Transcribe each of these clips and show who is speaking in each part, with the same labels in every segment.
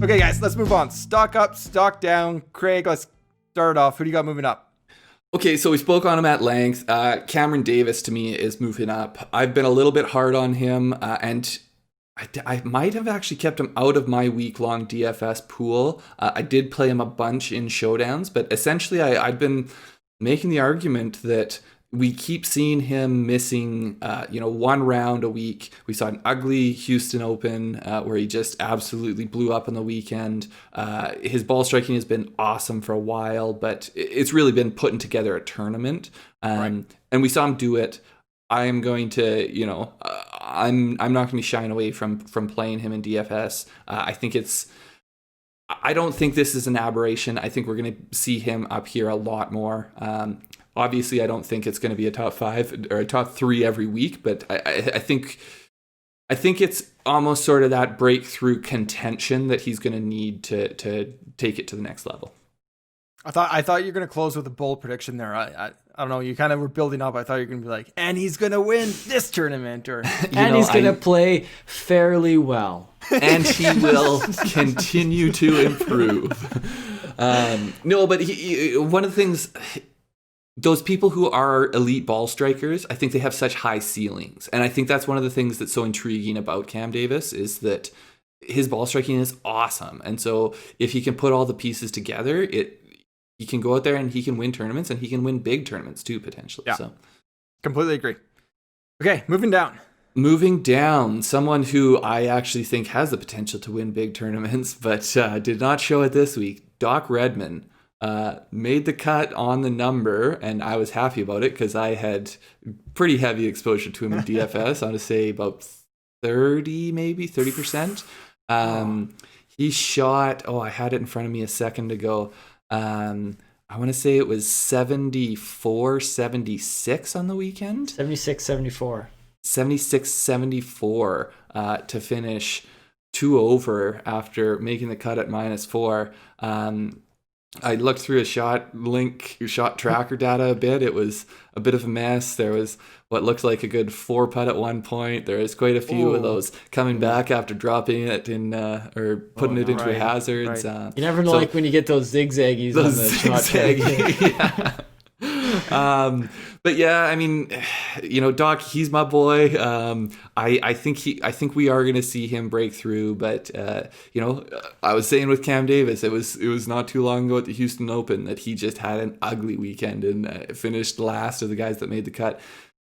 Speaker 1: Okay, guys, let's move on. Stock up, stock down. Craig, let's start off. Who do you got moving up?
Speaker 2: Okay, so we spoke on him at length. Cameron Davis, to me, is moving up. I've been a little bit hard on him, and I might have actually kept him out of my week-long DFS pool. I did play him a bunch in showdowns, but essentially I've been making the argument that we keep seeing him missing, one round a week. We saw an ugly Houston Open where he just absolutely blew up on the weekend. His ball striking has been awesome for a while, but it's really been putting together a tournament. And we saw him do it. I am going to, I'm not going to be shying away from playing him in DFS. I don't think this is an aberration. I think we're going to see him up here a lot more. Obviously, I don't think it's going to be a top 5 or a top 3 every week, but I think it's almost sort of that breakthrough contention that he's going to need to take it to the next level.
Speaker 1: I thought you were going to close with a bold prediction there. I don't know. You kind of were building up. I thought you were going to be like, and he's going to win this tournament, or
Speaker 3: he's going to play fairly well,
Speaker 2: and he will continue to improve. No, but one of the things. Those people who are elite ball strikers, I think they have such high ceilings. And I think that's one of the things that's so intriguing about Cam Davis is that his ball striking is awesome. And so if he can put all the pieces together, he can go out there and he can win tournaments, and he can win big tournaments too, potentially.
Speaker 1: Yeah,
Speaker 2: so
Speaker 1: completely agree. Okay, moving down, someone who I actually think has the potential to win big tournaments, but did not show it this week, Doc Redman. Made the cut on the number, and I was happy about it because I had pretty heavy exposure to him in DFS. I want to say about 30%. He shot, I had it in front of me a second ago. I want to say it was 76 on the weekend.
Speaker 3: 74
Speaker 2: to finish 2 over after making the cut at -4. I looked through his shot tracker data a bit. It was a bit of a mess. There was what looked like a good 4 putt at one point. There was quite a few of those coming back after dropping it in or putting it into hazards.
Speaker 3: Right. You never know, like when you get those zigzaggies on the shot tracker.
Speaker 2: But yeah, I mean, Doc, he's my boy. I think we are going to see him break through. But I was saying with Cam Davis, it was not too long ago at the Houston Open that he just had an ugly weekend and finished last of the guys that made the cut.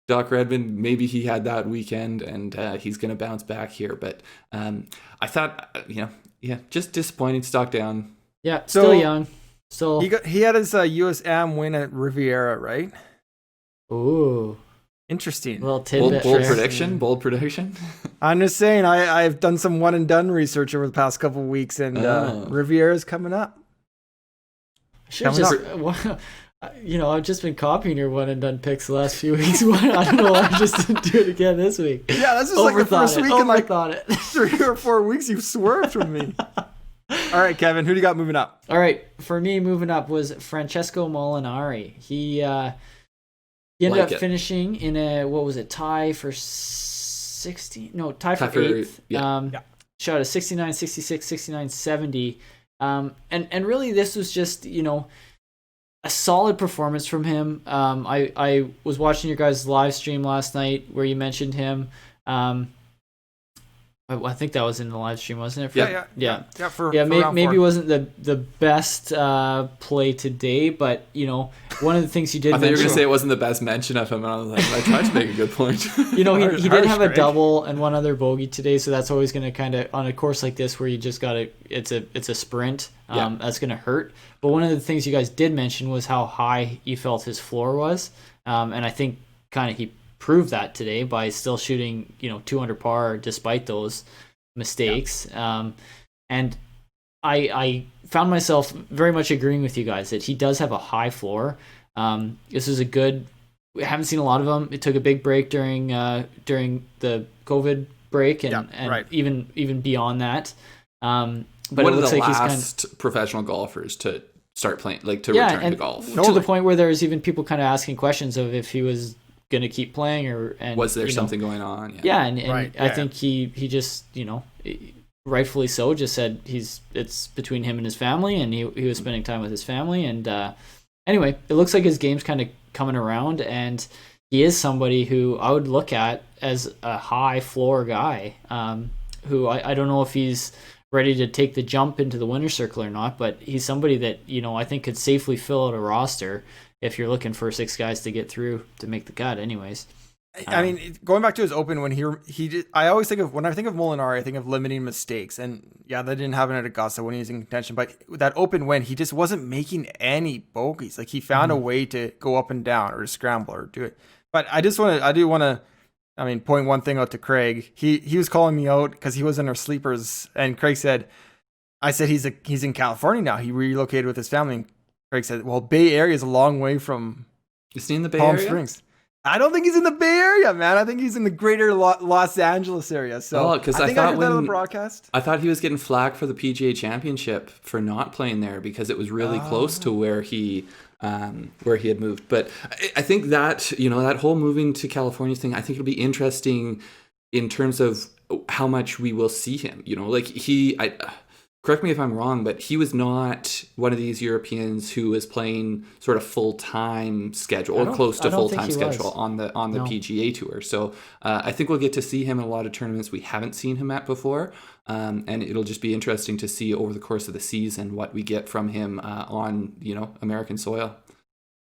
Speaker 2: Doc Redman, maybe he had that weekend and he's going to bounce back here. But I thought, just disappointing. Stock down.
Speaker 3: Yeah, still young. So
Speaker 1: he had his USAM win at Riviera, right?
Speaker 3: Ooh,
Speaker 1: interesting.
Speaker 3: Well,
Speaker 2: bold prediction.
Speaker 1: I'm just saying, I've done some one and done research over the past couple of weeks, and Riviera's coming up.
Speaker 3: I've just been copying your one and done picks the last few weeks. I don't know why I just didn't do it again this week.
Speaker 1: Yeah, this is like the first week in like
Speaker 3: it.
Speaker 1: 3 or 4 weeks you've swerved from me. All right, Kevin, who do you got moving up?
Speaker 3: All right, for me, moving up was Francesco Molinari. He ended up finishing in a, tie for 16? No, tie for 8th. Shot a 69, 66, 69, 70. And really this was just, a solid performance from him. I was watching your guys' live stream last night where you mentioned him. I think that was in the live stream, wasn't it? Maybe it wasn't the best play today, but one of the things you did.
Speaker 2: I thought you were going to say it wasn't the best mention of him, and I was like, I tried to make a good point.
Speaker 3: He did have a double and one other bogey today, so that's always going to kind of, on a course like this where you just got to, it's a sprint. That's going to hurt. But one of the things you guys did mention was how high you felt his floor was, and I think kind of he proved that today by still shooting 200 par despite those mistakes. And I found myself very much agreeing with you guys that he does have a high floor. This is we haven't seen a lot of them. It took a big break during the COVID break and even beyond that. But
Speaker 2: one
Speaker 3: it looks
Speaker 2: of the
Speaker 3: like
Speaker 2: last professional golfers to start playing, return to golf.
Speaker 3: To the point where there's even people kind of asking questions of if he was going to keep playing and
Speaker 2: was there something going on?
Speaker 3: I think he just rightfully so, just said it's between him and his family, and he was spending time with his family. And anyway, it looks like his game's kind of coming around, and he is somebody who I would look at as a high floor guy, who I don't know if he's ready to take the jump into the winner's circle or not, but he's somebody that, I think could safely fill out a roster if you're looking for 6 guys to get through to make the cut anyways.
Speaker 4: I mean, going back to his Open, when he did, I always think of, when I think of Molinari, I think of limiting mistakes, and yeah, that didn't happen at Augusta when he was in contention, but that Open win, he just wasn't making any bogeys. Like, he found a way to go up and down or to scramble or do it. But I do want to point one thing out to Craig. He was calling me out because he was in our sleepers, and Craig said, I said he's in California now. He relocated with his family. And Craig said, well, Bay Area is a long way from
Speaker 2: Is he in the Bay
Speaker 4: Palm
Speaker 2: Area?
Speaker 4: Springs. I don't think he's in the Bay Area, man. I think he's in the greater Los Angeles area. So
Speaker 2: because
Speaker 4: I heard that on the broadcast.
Speaker 2: I thought he was getting flack for the PGA Championship for not playing there because it was really close to where he had moved. But I think that, that whole moving to California thing, I think it'll be interesting in terms of how much we will see him. Correct me if I'm wrong, but he was not one of these Europeans who was playing sort of full-time schedule or close to full-time schedule on the PGA Tour. So I think we'll get to see him in a lot of tournaments we haven't seen him at before. And it'll just be interesting to see over the course of the season what we get from him on, American soil.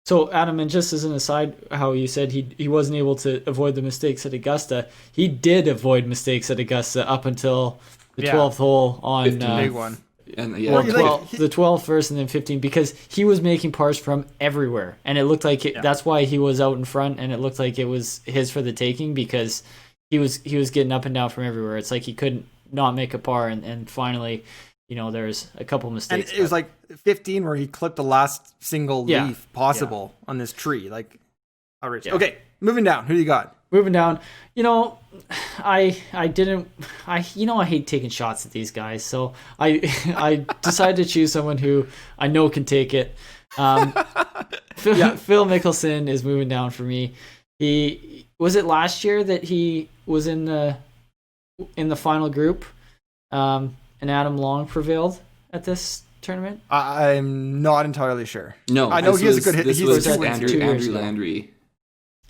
Speaker 3: So, Adam, and just as an aside, how you said he wasn't able to avoid the mistakes at Augusta, he did avoid mistakes at Augusta up until the 12th hole on...
Speaker 4: 15, big one.
Speaker 2: And
Speaker 3: the 12th first and then 15, because he was making pars from everywhere. And it looked like that's why he was out in front, and it looked like it was his for the taking, because he was getting up and down from everywhere. It's like he couldn't not make a par, and finally... there's a couple mistakes.
Speaker 4: And it was like 15 where he clipped the last single leaf possible on this tree. Like, outrageous. Yeah. Okay, moving down. Who do you got?
Speaker 3: Moving down. I hate taking shots at these guys, so I decided to choose someone who I know can take it. Phil Mickelson is moving down for me. Was it last year that he was in the final group? And Adam Long prevailed at this tournament?
Speaker 4: I'm not entirely sure.
Speaker 2: No,
Speaker 4: I know he has a good hit.
Speaker 2: This was Andrew Landry.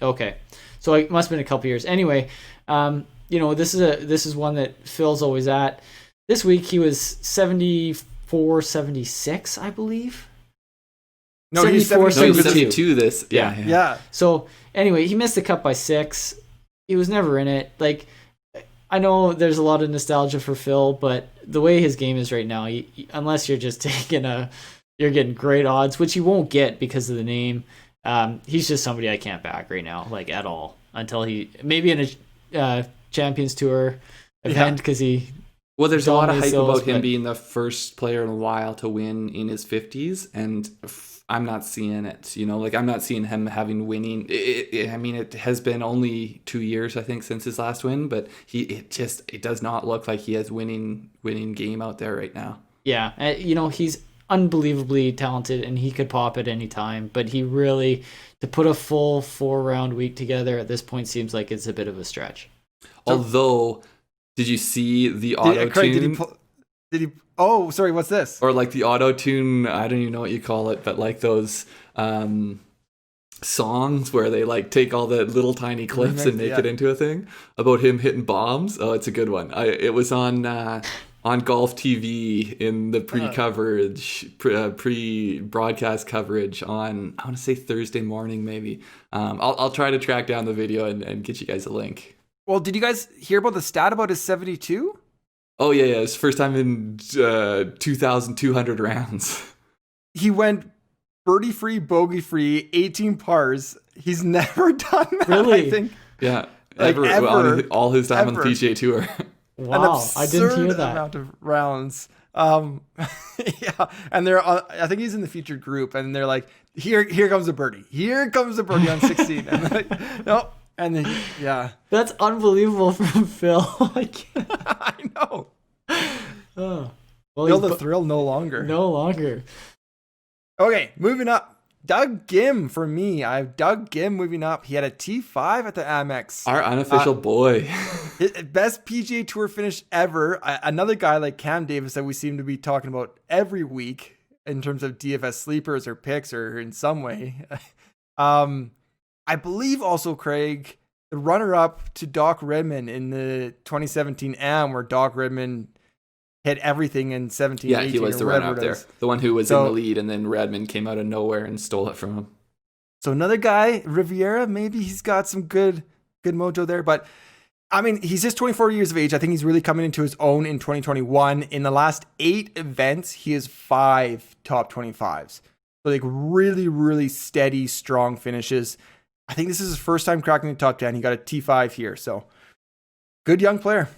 Speaker 3: Okay, so it must have been a couple years. Anyway, this is one that Phil's always at. This week he was 74, 76, I believe.
Speaker 4: No, he's
Speaker 2: 72. This, yeah.
Speaker 3: So anyway, he missed the cut by 6. He was never in it. Like, I know there's a lot of nostalgia for Phil, but the way his game is right now, unless you're just you're getting great odds, which you won't get because of the name. He's just somebody I can't back right now, like at all, until he maybe in a Champions Tour event because he.
Speaker 2: Well, there's a lot of hype about him being the first player in a while to win in his 50s, and I'm not seeing it. I'm not seeing him having winning. It has been only 2 years, I think, since his last win, but it does not look like he has winning game out there right now.
Speaker 3: Yeah, he's unbelievably talented, and he could pop at any time. But he really, to put a full 4-round week together at this point, seems like it's a bit of a stretch.
Speaker 2: Although, did you see the auto tune?
Speaker 4: Did he? Oh, sorry. What's this?
Speaker 2: Or like the auto tune? I don't even know what you call it, but like those songs where they like take all the little tiny clips and make it into a thing about him hitting bombs. Oh, it's a good one. It was on Golf TV in the pre-broadcast coverage on, I want to say Thursday morning maybe. I'll try to track down the video and get you guys a link.
Speaker 4: Well, did you guys hear about the stat about his 72?
Speaker 2: Oh, yeah. It's first time in 2,200 rounds.
Speaker 4: He went birdie-free, bogey-free, 18 pars. He's never done that,
Speaker 3: really?
Speaker 4: I think.
Speaker 2: Yeah.
Speaker 4: Like ever.
Speaker 2: All his time on the PGA Tour.
Speaker 3: Wow, I didn't hear that.
Speaker 4: Amount of rounds. Yeah, and I think he's in the featured group, and they're like, here comes a birdie. Here comes a birdie on 16. And like, nope. And then, yeah.
Speaker 3: That's unbelievable from Phil.
Speaker 4: I know.
Speaker 3: Oh. Well,
Speaker 4: Feel the thrill no longer.
Speaker 3: No longer.
Speaker 4: Okay, moving up. Doug Ghim for me. I have Doug Ghim moving up. He had a T5 at the Amex.
Speaker 2: Our unofficial boy.
Speaker 4: Best PGA Tour finish ever. Another guy like Cam Davis that we seem to be talking about every week in terms of DFS sleepers or picks or in some way. I believe also, Craig, the runner-up to Doc Redman in the 2017 Am, where Doc Redman hit everything in 17,
Speaker 2: yeah,
Speaker 4: 18,
Speaker 2: he was the runner-up there. The one who was in the lead, and then Redman came out of nowhere and stole it from him.
Speaker 4: So another guy, Riviera, maybe he's got some good mojo there. But, I mean, he's just 24 years of age. I think he's really coming into his own in 2021. In the last 8 events, he has 5 top 25s. So, like, really, really steady, strong finishes. I think this is his first time cracking the top 10. He got a T5 here. So, good young player.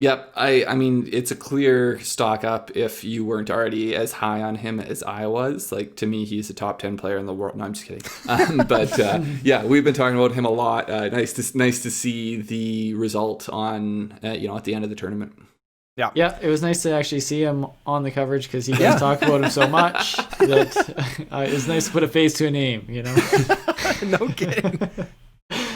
Speaker 2: Yep. I mean, it's a clear stock up if you weren't already as high on him as I was. Like, to me, he's a top 10 player in the world. No, I'm just kidding. But yeah, we've been talking about him a lot. Nice to see the result on, at the end of the tournament.
Speaker 4: Yeah.
Speaker 3: Yeah, it was nice to actually see him on the coverage because he does talk about him so much that it's nice to put a face to a name,
Speaker 4: No kidding.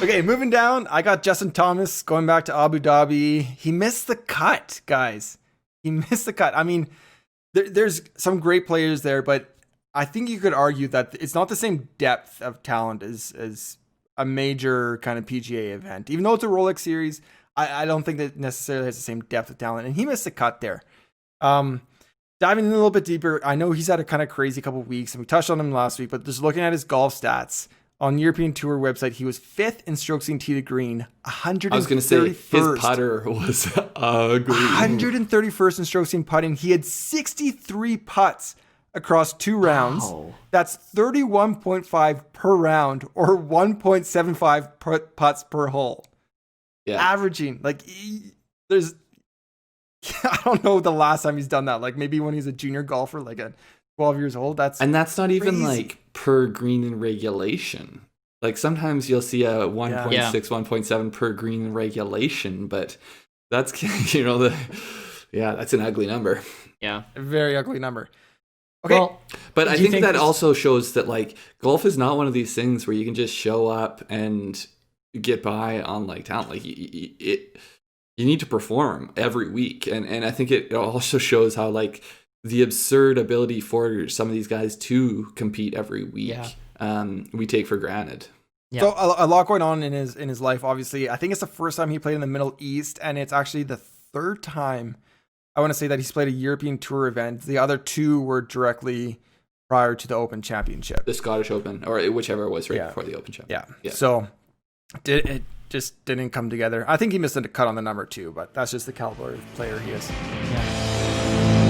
Speaker 4: Okay, moving down, I got Justin Thomas going back to Abu Dhabi. He missed the cut, guys. He missed the cut. I mean, there's some great players there, but I think you could argue that it's not the same depth of talent as a major kind of PGA event. Even though it's a Rolex series, I don't think that necessarily has the same depth of talent, and he missed the cut there. Diving in a little bit deeper, I know he's had a kind of crazy couple of weeks, and we touched on him last week, but just looking at his golf stats, on European Tour website, he was 5th in strokes gained tee to green, 131st.
Speaker 2: I was going to say, his putter was ugly.
Speaker 4: 131st in strokes gained putting. He had 63 putts across 2 rounds. Wow. That's 31.5 per round, or 1.75 putts per hole. Yeah. Averaging, there's, I don't know the last time he's done that. Like, maybe when he's a junior golfer, like at 12 years old. That's
Speaker 2: not even like per green in regulation. Like, sometimes you'll see a 1.6, 1.7 per green in regulation, but that's that's an ugly number.
Speaker 3: Yeah,
Speaker 4: a very ugly number. Okay,
Speaker 2: well, but I think that also shows that like golf is not one of these things where you can just show up and get by on like talent. Like you need to perform every week, and I think it also shows how like the absurd ability for some of these guys to compete every week, we take for granted.
Speaker 4: Yeah. So a lot going on in his life. Obviously, I think it's the first time he played in the Middle East, and it's actually the 3rd time I want to say that he's played a European Tour event. The other 2 were directly prior to the Open Championship,
Speaker 2: the Scottish Open, or whichever it was before the Open Championship.
Speaker 4: Yeah. So it just didn't come together. I think he missed a cut on the number 2, but that's just the caliber of player he is. Yeah.